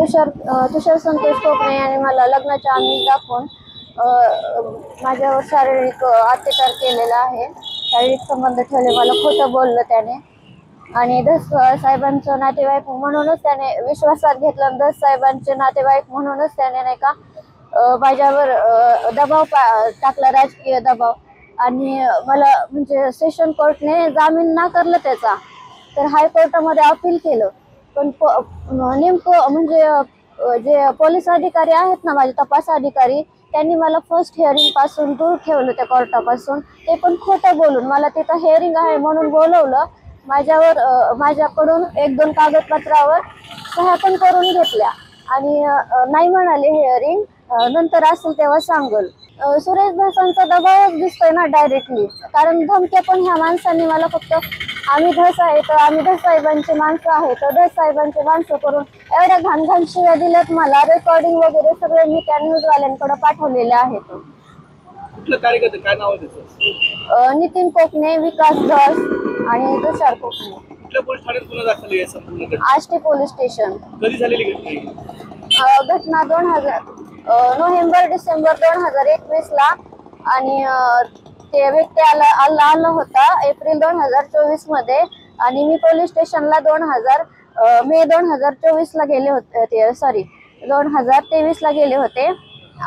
तुषार संतोष कोकणे यांनी मला लग्नाच्या आमिष दाखवून माझ्यावर शारीरिक अत्याचार केलेला आहे। शारीरिक संबंध ठेवले, मला खोटं बोललं त्याने आणि धस साहेबांचं नातेवाईक म्हणूनच त्याने विश्वासात घेतलं। धस साहेबांचे नातेवाईक म्हणूनच त्याने नाही का माझ्यावर दबाव टाकला, राजकीय दबाव। आणि मला म्हणजे सेशन कोर्टने जामीन नाकारलं त्याचा, तर हायकोर्टामध्ये अपील केलं। पण नेमकं म्हणजे जे पोलीस अधिकारी आहेत ना, माझे तपास अधिकारी, त्यांनी मला फर्स्ट हिअरिंग पासून दूर ठेवलं त्या कोर्टापासून। ते पण खोटं बोलून मला तिथं हिअरिंग आहे म्हणून बोलवलं, माझ्याकडून 1-2 कागदपत्रावर सह्या पण करून घेतल्या आणि नाही म्हणाले हिअरिंग नंतर असेल तेव्हा सांगल। सुरेश धसांचा दबावच दिसतोय ना डायरेक्टली, कारण धमक्या पण ह्या माणसांनी मला फक्त आम्ही धस आहे तर आम्ही धस साहेबांचे माणसं आहे तर धस साहेबांचे माणसं करून एवढ्या घाण शिव्या दिल्यात मला। रेकॉर्डिंग वगैरे सगळे मी त्या न्यूजवाल्यांकडे पाठवलेले आहेत। कुठलं कार्यकर्ते, काय नाव आहे त्याचं? नितीन कोकणे, विकास धस आणि तुषार कोकणे। कुठल्या पोलीस ठाण्यात गुन्हा दाखल आहे संपूर्ण? Ashti police station. कधी झालेली घटना नोव्हेंबर-डिसेंबर 2021 ला आणि ते व्यक्ती आला होता एप्रिल 2024 मध्ये आणि मी पोलीस स्टेशनला मे 2024 ला गेले होते, सॉरी 2023 ला गेले होते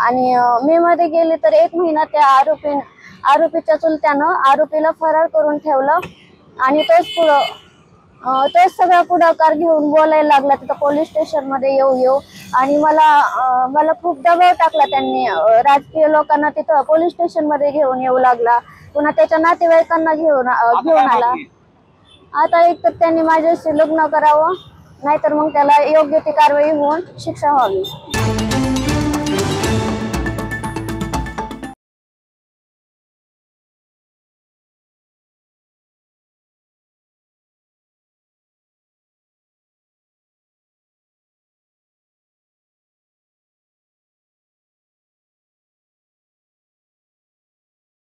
आणि मे मध्ये गेले तर 1 महिना त्या आरोपीच्या चुलत्यानं आरोपीला फरार करून ठेवलं आणि तोच सगळा पुढाकार घेऊन बोलायला लागला तिथं पोलीस स्टेशन मध्ये येऊ आणि मला खूप दबाव टाकला त्यांनी। राजकीय लोकांना तिथं पोलीस स्टेशन मध्ये घेऊन येऊ लागला, पुन्हा त्याच्या नातेवाईकांना घेऊन आला। आता एक तर त्यांनी माझ्याशी लग्न करावं, नाहीतर मग त्याला योग्य ती कारवाई होऊन शिक्षा व्हावी।